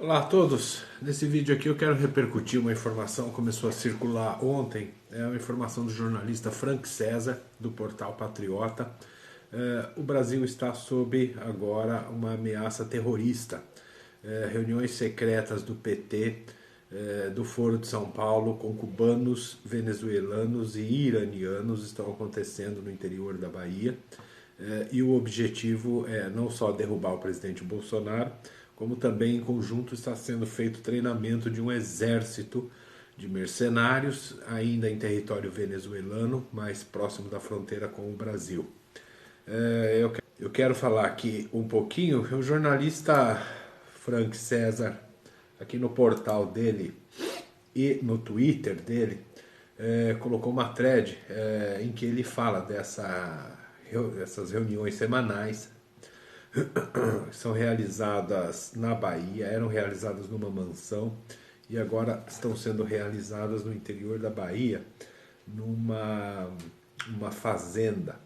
Olá a todos, nesse vídeo aqui eu quero repercutir uma informação que começou a circular ontem, é uma informação do jornalista Frank César, do portal Patriota. O Brasil está sob agora uma ameaça terrorista. Reuniões secretas do PT, do Foro de São Paulo, com cubanos, venezuelanos e iranianos estão acontecendo no interior da Bahia. E o objetivo é não só derrubar o presidente Bolsonaro, como também em conjunto está sendo feito treinamento de um exército de mercenários, ainda em território venezuelano, mais próximo da fronteira com o Brasil. Eu quero falar aqui um pouquinho, o jornalista Frank César, aqui no portal dele e no Twitter dele, colocou uma thread em que ele fala dessas reuniões semanais são realizadas na Bahia, eram realizadas numa mansão e agora estão sendo realizadas no interior da Bahia, numa fazenda,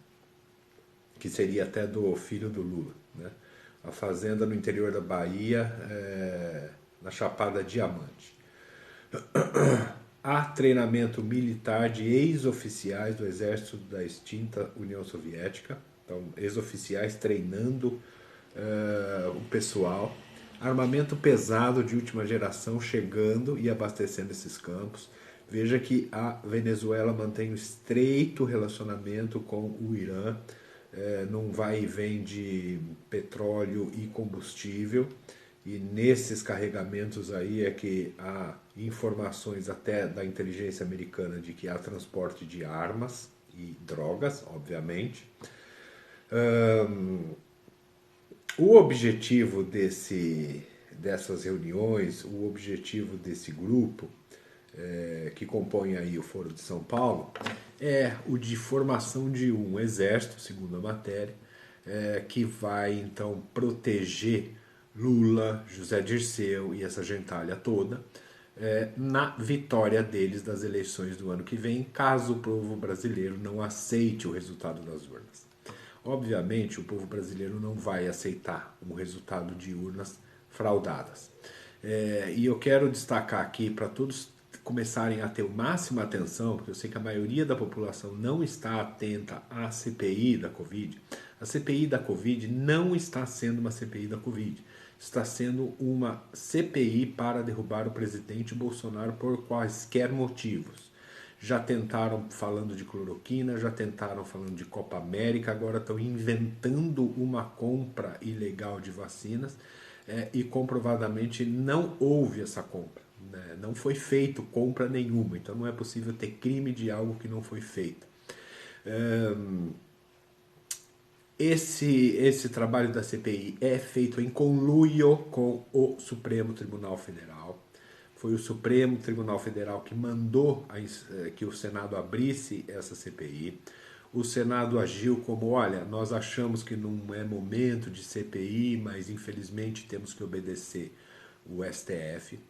que seria até do filho do Lula, né? A fazenda no interior da Bahia, na Chapada Diamante. Há treinamento militar de ex-oficiais do exército da extinta União Soviética, então ex-oficiais treinando o pessoal, armamento pesado de última geração chegando e abastecendo esses campos. Veja que a Venezuela mantém um estreito relacionamento com o Irã, num vai e vem de petróleo e combustível, e nesses carregamentos aí é que há informações até da inteligência americana de que há transporte de armas e drogas, obviamente. O objetivo dessas reuniões, o objetivo desse grupo que compõe aí o Foro de São Paulo é o de formação de um exército, segundo a matéria, que vai então proteger Lula, José Dirceu e essa gentalha toda na vitória deles das eleições do ano que vem, caso o povo brasileiro não aceite o resultado das urnas. Obviamente, o povo brasileiro não vai aceitar um resultado de urnas fraudadas. E eu quero destacar aqui para todos começarem a ter o máximo atenção, porque eu sei que a maioria da população não está atenta à CPI da Covid. A CPI da Covid não está sendo uma CPI da Covid. Está sendo uma CPI para derrubar o presidente Bolsonaro por quaisquer motivos. Já tentaram falando de cloroquina, já tentaram falando de Copa América, agora estão inventando uma compra ilegal de vacinas e comprovadamente não houve essa compra. Né? Não foi feito compra nenhuma, então não é possível ter crime de algo que não foi feito. Esse trabalho da CPI é feito em conluio com o Supremo Tribunal Federal. Foi o Supremo Tribunal Federal que mandou que o Senado abrisse essa CPI. O Senado agiu como, olha, nós achamos que não é momento de CPI, mas infelizmente temos que obedecer o STF.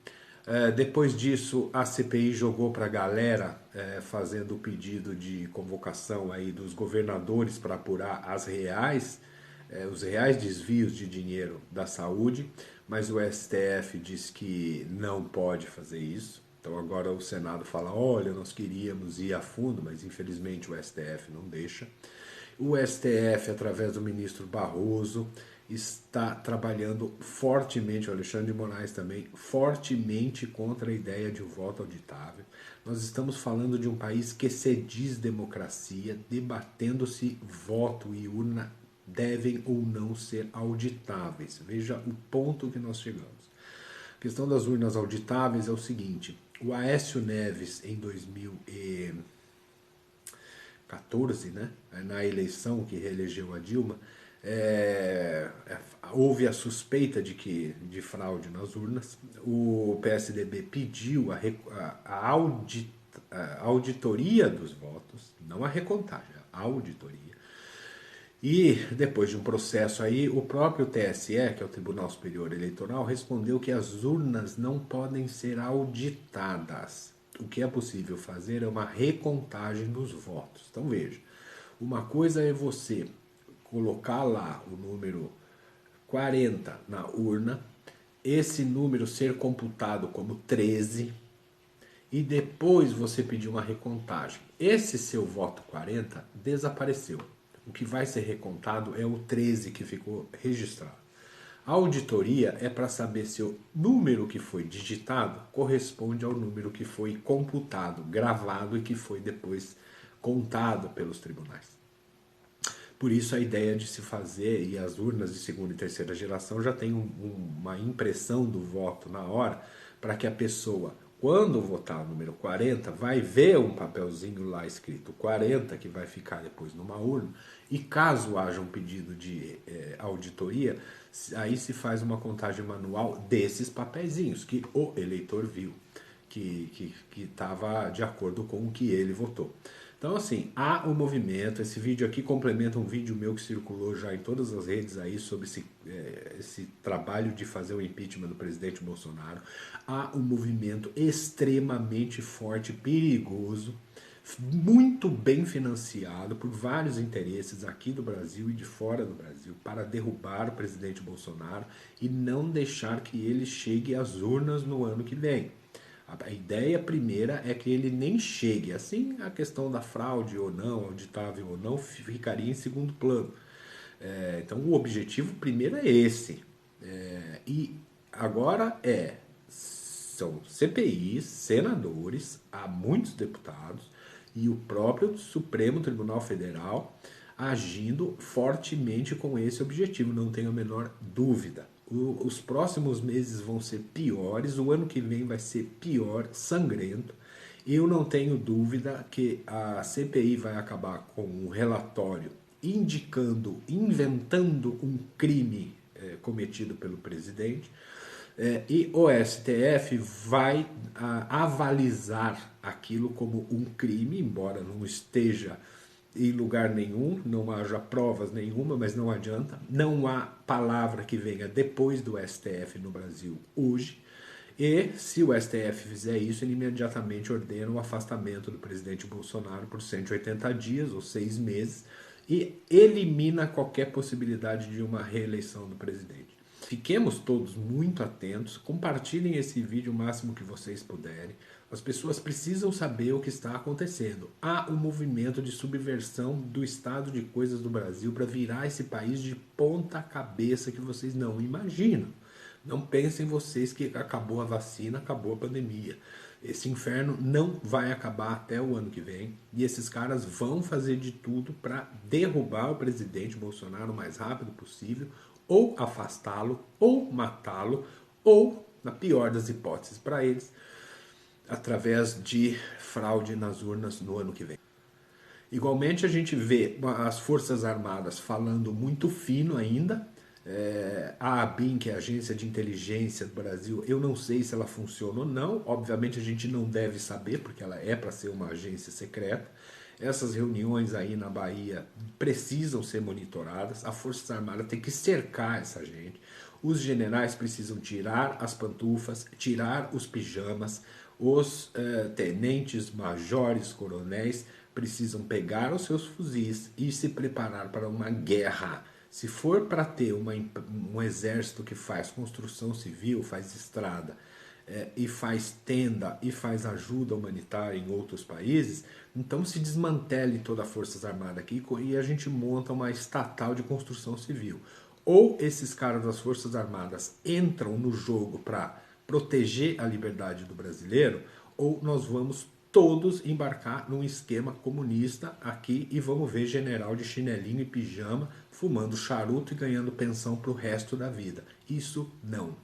Depois disso, a CPI jogou para a galera, fazendo o pedido de convocação aí dos governadores para apurar os reais desvios de dinheiro da saúde, mas o STF diz que não pode fazer isso. Então agora o Senado fala, olha, nós queríamos ir a fundo, mas infelizmente o STF não deixa. O STF, através do ministro Barroso, está trabalhando fortemente, o Alexandre de Moraes também, fortemente contra a ideia de um voto auditável. Nós estamos falando de um país que se diz democracia, debatendo se voto e urna devem ou não ser auditáveis. Veja o ponto que nós chegamos. A questão das urnas auditáveis é o seguinte, o Aécio Neves, em 2014, né, na eleição que reelegeu a Dilma, houve a suspeita de fraude nas urnas. O PSDB pediu a auditoria dos votos, não a recontagem, a auditoria. E depois de um processo aí, o próprio TSE, que é o Tribunal Superior Eleitoral, respondeu que as urnas não podem ser auditadas. O que é possível fazer é uma recontagem dos votos. Então veja, uma coisa é você colocar lá o número 40 na urna esse número ser computado como 13 e depois você pedir uma recontagem. Esse seu voto 40 desapareceu. O que vai ser recontado é o 13 que ficou registrado. A auditoria é para saber se o número que foi digitado corresponde ao número que foi computado, gravado e que foi depois contado pelos tribunais. Por isso a ideia de se fazer, e as urnas de segunda e terceira geração já tem uma impressão do voto na hora, para que a pessoa, quando votar o número 40, vai ver um papelzinho lá escrito 40, que vai ficar depois numa urna, e caso haja um pedido de auditoria, aí se faz uma contagem manual desses papeizinhos que o eleitor viu, que estava de acordo com o que ele votou. Então, assim, há um movimento. Esse vídeo aqui complementa um vídeo meu que circulou já em todas as redes aí sobre esse trabalho de fazer o impeachment do presidente Bolsonaro. Há um movimento extremamente forte, perigoso, muito bem financiado por vários interesses aqui do Brasil e de fora do Brasil para derrubar o presidente Bolsonaro e não deixar que ele chegue às urnas no ano que vem. A ideia primeira é que ele nem chegue. Assim, a questão da fraude ou não, auditável ou não, ficaria em segundo plano. Então, o objetivo primeiro é esse. E agora são CPIs, senadores, há muitos deputados e o próprio Supremo Tribunal Federal agindo fortemente com esse objetivo, não tenho a menor dúvida. Os próximos meses vão ser piores, o ano que vem vai ser pior, sangrento. Eu não tenho dúvida que a CPI vai acabar com um relatório indicando, inventando um crime cometido pelo presidente, e o STF vai avalizar aquilo como um crime, embora não esteja em lugar nenhum, não haja provas nenhuma, mas não adianta. Não há palavra que venha depois do STF no Brasil hoje. E se o STF fizer isso, ele imediatamente ordena o afastamento do presidente Bolsonaro por 180 dias ou 6 meses e elimina qualquer possibilidade de uma reeleição do presidente. Fiquemos todos muito atentos, compartilhem esse vídeo o máximo que vocês puderem. As pessoas precisam saber o que está acontecendo. Há um movimento de subversão do estado de coisas do Brasil para virar esse país de ponta cabeça que vocês não imaginam. Não pensem vocês que acabou a vacina, acabou a pandemia. Esse inferno não vai acabar até o ano que vem e esses caras vão fazer de tudo para derrubar o presidente Bolsonaro o mais rápido possível, ou afastá-lo, ou matá-lo, ou, na pior das hipóteses para eles, através de fraude nas urnas no ano que vem. Igualmente a gente vê as Forças Armadas falando muito fino ainda. A ABIN, que é a Agência de Inteligência do Brasil, eu não sei se ela funciona ou não. Obviamente a gente não deve saber, porque ela é para ser uma agência secreta. Essas reuniões aí na Bahia precisam ser monitoradas. A Força Armada tem que cercar essa gente. Os generais precisam tirar as pantufas, tirar os pijamas. Os tenentes, majores, coronéis precisam pegar os seus fuzis e se preparar para uma guerra. Se for para ter um exército que faz construção civil, faz estrada, e faz tenda e faz ajuda humanitária em outros países, então se desmantele toda a Forças Armadas aqui e a gente monta uma estatal de construção civil. Ou esses caras das Forças Armadas entram no jogo para proteger a liberdade do brasileiro, ou nós vamos todos embarcar num esquema comunista aqui e vamos ver general de chinelinho e pijama fumando charuto e ganhando pensão para o resto da vida. Isso não.